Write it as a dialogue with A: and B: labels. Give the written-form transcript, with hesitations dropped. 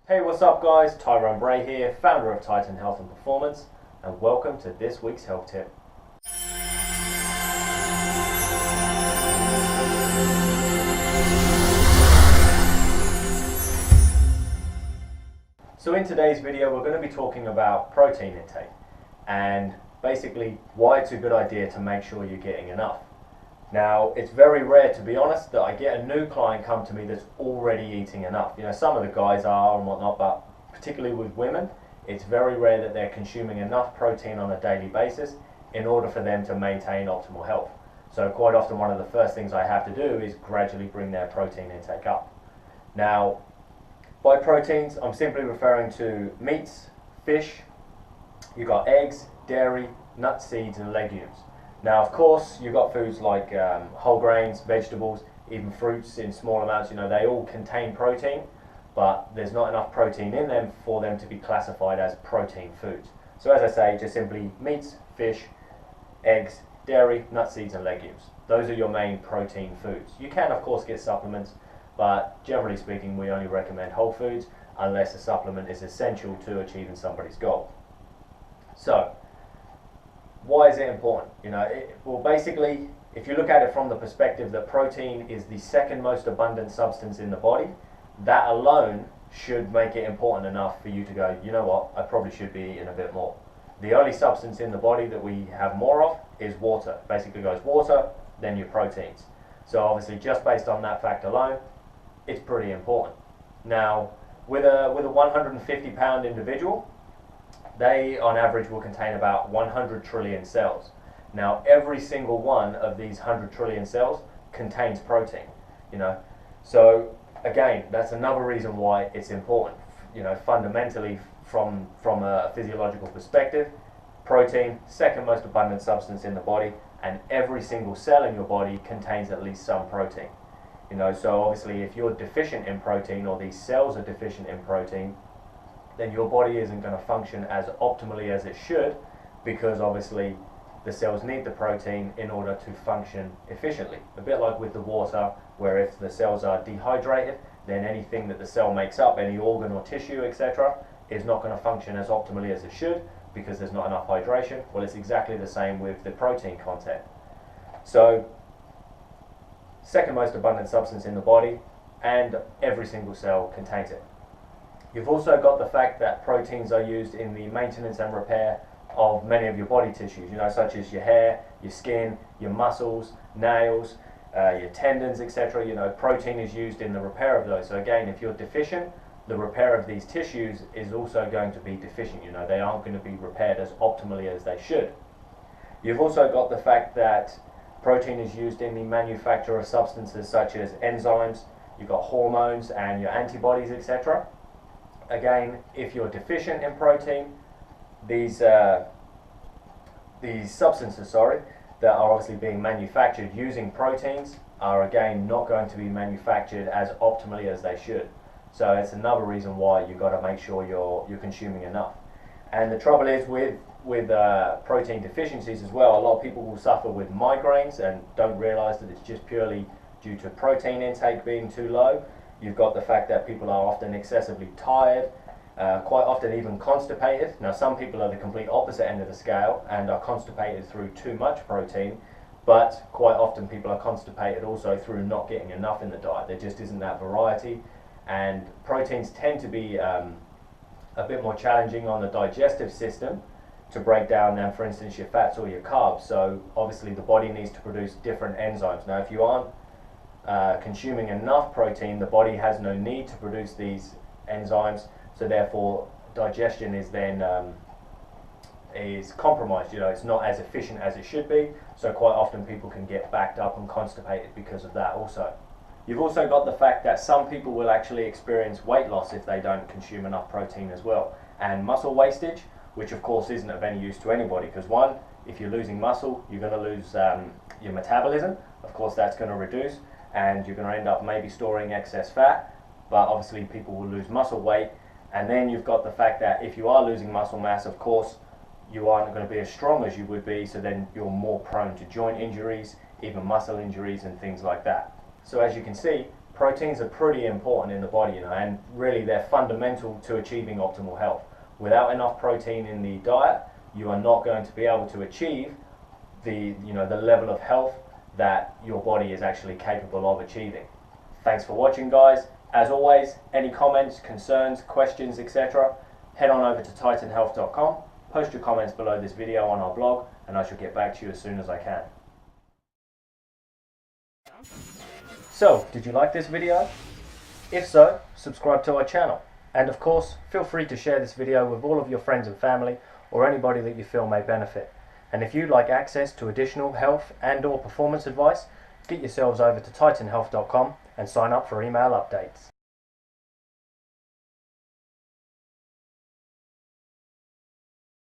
A: Hey, what's up guys? Tyrone Bray here, founder of Titan Health and Performance, and welcome to this week's health tip. So in today's video we're going to be talking about protein intake and basically why it's a good idea to make sure you're getting enough. Now, it's very rare, to be honest, that I get a new client come to me that's already eating enough. You know, some of the guys are and whatnot, but particularly with women, it's very rare that they're consuming enough protein on a daily basis in order for them to maintain optimal health. So quite often one of the first things I have to do is gradually bring their protein intake up. Now, by proteins, I'm simply referring to meats, fish, you've got eggs, dairy, nuts, seeds and legumes. Now, of course, you've got foods like whole grains, vegetables, even fruits in small amounts. You know, they all contain protein, but there's not enough protein in them for them to be classified as protein foods. So as I say, just simply meats, fish, eggs, dairy, nuts, seeds and legumes. Those are your main protein foods. You can, of course, get supplements, but generally speaking, we only recommend whole foods unless a supplement is essential to achieving somebody's goal. So, why is it important? You know, well, basically, if you look at it from the perspective that protein is the second most abundant substance in the body, that alone should make it important enough for you to go, you know what, I probably should be eating a bit more. The only substance in the body that we have more of is water. Basically goes water, then your proteins. So obviously, just based on that fact alone, it's pretty important. Now, with a 150-pound individual, they on average will contain about 100 trillion cells. Now, every single one of these 100 trillion cells contains protein, you know. So again, that's another reason why it's important. You know, fundamentally from a physiological perspective, protein, second most abundant substance in the body, and every single cell in your body contains at least some protein. You know, so obviously if you're deficient in protein or these cells are deficient in protein, then your body isn't going to function as optimally as it should, because obviously the cells need the protein in order to function efficiently. A bit like with the water, where if the cells are dehydrated, then anything that the cell makes up, any organ or tissue, etc., is not going to function as optimally as it should because there's not enough hydration. Well, it's exactly the same with the protein content. So, second most abundant substance in the body, and every single cell contains it. You've also got the fact that proteins are used in the maintenance and repair of many of your body tissues, you know, such as your hair, your skin, your muscles, nails, your tendons, etc. You know, protein is used in the repair of those. So again, if you're deficient, the repair of these tissues is also going to be deficient. You know, they aren't going to be repaired as optimally as they should. You've also got the fact that protein is used in the manufacture of substances such as enzymes, you've got hormones and your antibodies, etc. Again, if you're deficient in protein, these substances, that are obviously being manufactured using proteins are again not going to be manufactured as optimally as they should. So it's another reason why you've got to make sure you're consuming enough. And the trouble is with protein deficiencies as well, a lot of people will suffer with migraines and don't realize that it's just purely due to protein intake being too low. You've got the fact that people are often excessively tired, quite often even constipated. Now, some people are the complete opposite end of the scale and are constipated through too much protein, but quite often people are constipated also through not getting enough in the diet. There just isn't that variety, and proteins tend to be a bit more challenging on the digestive system to break down than, for instance, your fats or your carbs. So obviously the body needs to produce different enzymes. Now, if you aren't consuming enough protein, the body has no need to produce these enzymes, so therefore digestion is then is compromised. You know, it's not as efficient as it should be, so quite often people can get backed up and constipated because of that also. You've also got the fact that some people will actually experience weight loss if they don't consume enough protein as well, and muscle wastage, which of course isn't of any use to anybody, because one, if you're losing muscle, you're going to lose your metabolism. Of course, that's going to reduce, and you're going to end up maybe storing excess fat, but obviously people will lose muscle weight. And then you've got the fact that if you are losing muscle mass, of course, you aren't going to be as strong as you would be, so then you're more prone to joint injuries, even muscle injuries and things like that. So as you can see, Proteins are pretty important in the body, you know, and really they're fundamental to achieving optimal health. Without enough protein in the diet, you are not going to be able to achieve the level of health that your body is actually capable of achieving. Thanks for watching, guys. As always, any comments, concerns, questions, etc., head on over to titanhealth.com, post your comments below this video on our blog, and I shall get back to you as soon as I can. So, did you like this video? If so, subscribe to our channel. And of course, feel free to share this video with all of your friends and family, or anybody that you feel may benefit. And if you'd like access to additional health and/or performance advice, get yourselves over to titanhealth.com and sign up for email updates.